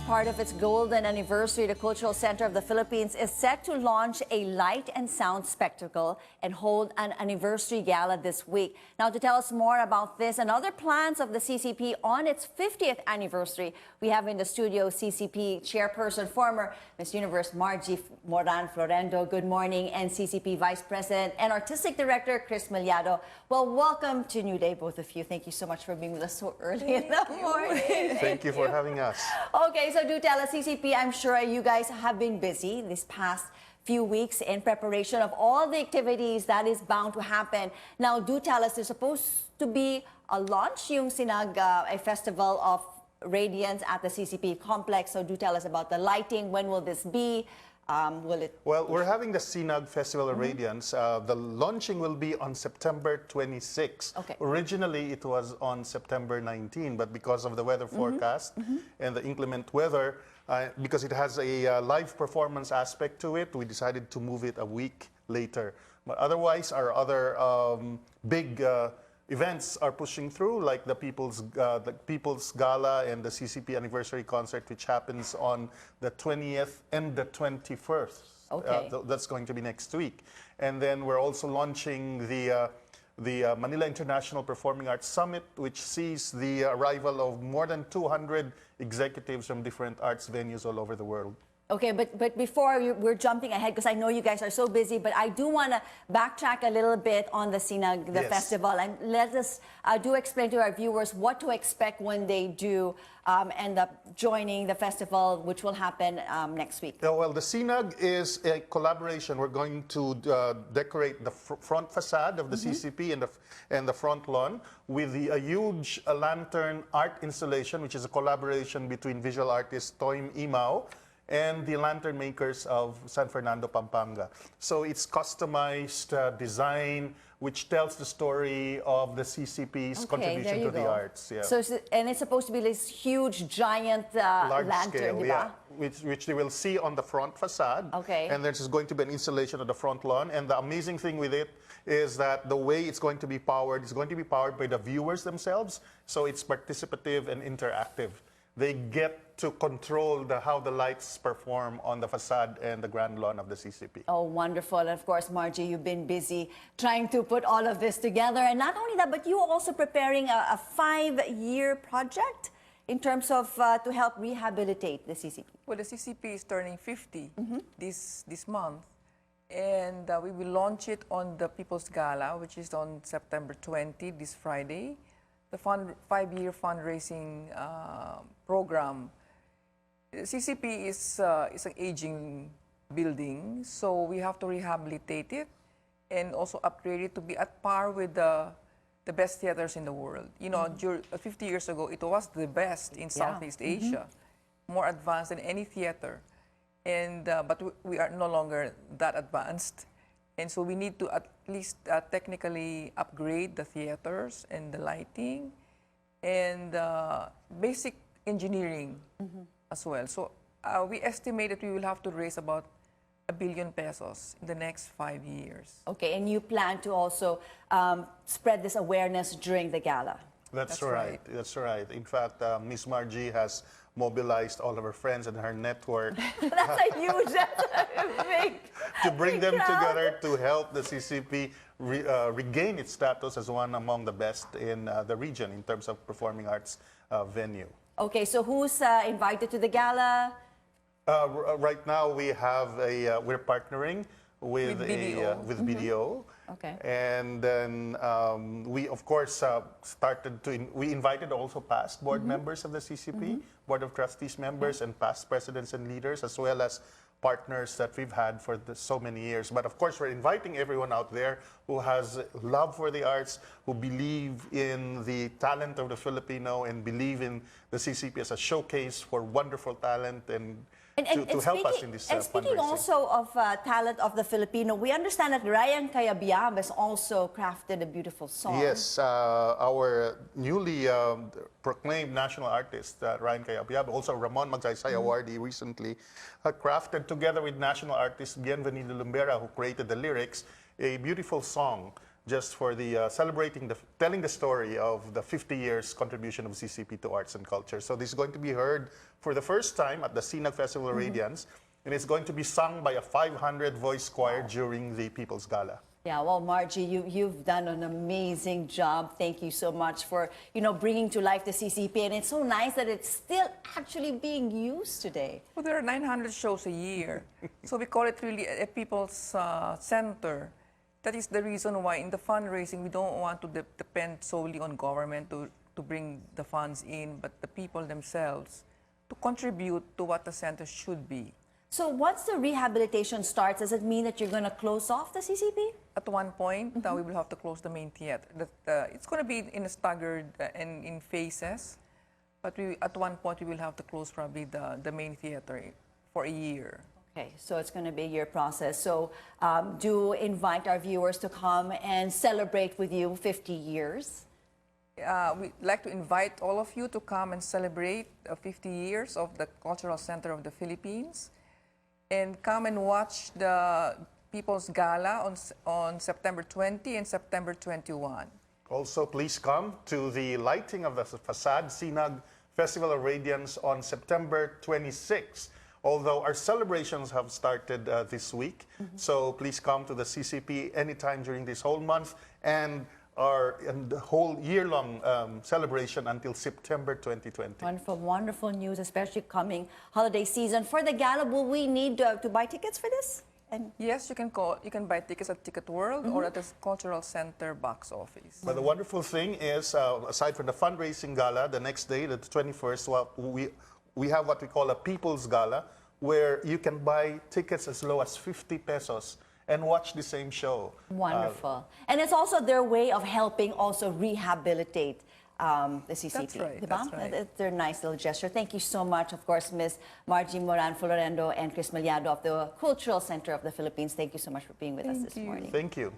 part of its golden anniversary, the Cultural Center of the Philippines is set to launch a light and sound spectacle and hold an anniversary gala this week. Now, to tell us more about this and other plans of the CCP on its 50th anniversary, we have in the studio CCP Chairperson, former Miss Universe Margie Moran-Floirendo. Good morning. And CCP Vice President and Artistic Director Chris Millado. Well, welcome to New Day, both of you. Thank you so much for being with us so early in the morning. Thank you for having us. Okay, so do tell us, CCP, I'm sure you guys have been busy this past few weeks in preparation of all the activities that is bound to happen. Now, do tell us, there's supposed to be a launch, yung Sinag, a festival of Radiance at the CCP complex. So do tell us about the lighting. When will this be? Well, we're having the Sinag Festival of Radiance. The launching will be on September 26. Okay. Originally, it was on September 19, but because of the weather forecast and the inclement weather, because it has a live performance aspect to it, we decided to move it a week later. But otherwise, our other big events are pushing through, like the People's Gala and the CCP Anniversary Concert, which happens on the 20th and the 21st. Okay. That's going to be next week. And then we're also launching the Manila International Performing Arts Summit, which sees the arrival of more than 200 executives from different arts venues all over the world. Okay, but before we're jumping ahead, because I know you guys are so busy, but I do want to backtrack a little bit on the Sinag, the festival, and let us do explain to our viewers what to expect when they do end up joining the festival, which will happen next week. Well, the Sinag is a collaboration. We're going to decorate the front facade of the CCP and the front lawn with a huge lantern art installation, which is a collaboration between visual artist Toym Imao and the lantern makers of San Fernando, Pampanga. So it's customized design, which tells the story of the CCP's contribution to the arts. Yeah. So, and it's supposed to be this huge, giant large lantern, scale, yeah, which they will see on the front facade. Okay. And there's going to be an installation of the front lawn. And the amazing thing with it is that the way it's going to be powered is going to be powered by the viewers themselves. So it's participative and interactive. They get to control how the lights perform on the facade and the grand lawn of the CCP. Oh, wonderful. And of course, Margie, you've been busy trying to put all of this together. And not only that, but you are also preparing a 5-year project in terms of to help rehabilitate the CCP. Well, the CCP is turning 50 this month. And we will launch it on the People's Gala, which is on September 20, this Friday. The 5-year fundraising program. CCP is an aging building, so we have to rehabilitate it and also upgrade it to be at par with the best theaters in the world. You know, 50 years ago, it was the best in Southeast Asia, more advanced than any theater. And but we are no longer that advanced. And so we need to at least technically upgrade the theaters and the lighting and basic engineering as well. So we estimate that we will have to raise about ₱1 billion in the next 5 years. Okay, and you plan to also spread this awareness during the gala. That's right. That's right. In fact, Miss Margie has mobilized all of her friends and her network That's a huge, big, to bring them together to help the CCP regain its status as one among the best in the region in terms of performing arts venue. Okay, so who's invited to the gala? Right now, we're partnering with BDO. Okay. And then we, of course, we invited also past board members of the CCP, Board of Trustees members, and past presidents and leaders, as well as partners that we've had for so many years. But of course, we're inviting everyone out there who has love for the arts, who believe in the talent of the Filipino and believe in the CCP as a showcase for wonderful talent and to help us in this And speaking fundraising. also of talent of the Filipino, we understand that Ryan Cayabyab has also crafted a beautiful song. Yes, our newly proclaimed national artist, Ryan Cayabyab, also Ramon Magsaysay awardee recently, crafted together with national artist Bienvenido Lumbera, who created the lyrics, a beautiful song just for the telling the story of the 50 years contribution of CCP to arts and culture. So this is going to be heard for the first time at the Sinag Festival Radiance, and it's going to be sung by a 500-voice choir during the People's Gala. Yeah, well, Margie, you've done an amazing job. Thank you so much for, bringing to life the CCP. And it's so nice that it's still actually being used today. Well, there are 900 shows a year. So we call it really a people's center. That is the reason why in the fundraising, we don't want to depend solely on government to bring the funds in, but the people themselves to contribute to what the center should be. So once the rehabilitation starts, does it mean that you're going to close off the CCP? At one point, we will have to close the main theater. It's going to be in a staggered and in phases, but at one point we will have to close probably the main theater for a year. Okay, so it's going to be a year process. So do invite our viewers to come and celebrate with you 50 years. We'd like to invite all of you to come and celebrate 50 years of the Cultural Center of the Philippines. And come and watch the People's Gala on September 20 and September 21. Also, please come to the lighting of the facade Sinag Festival of Radiance on September 26. Although our celebrations have started this week, so please come to the CCP anytime during this whole month and the whole year-long celebration until September 2020. Wonderful, wonderful news, especially coming holiday season. For the gala, will we need to buy tickets for this? And yes, you can buy tickets at Ticket World or at the Cultural Center box office. But the wonderful thing is, aside from the fundraising gala, the next day, the 21st, we have what we call a People's Gala, where you can buy tickets as low as 50 pesos and watch the same show. Wonderful. And it's also their way of helping also rehabilitate the CCP. That's right, Diba? that's right. It's their nice little gesture. Thank you so much, of course, Ms. Margie Moran-Floirendo and Chris Millado of the Cultural Center of the Philippines. Thank you so much for being with us this morning. Thank you.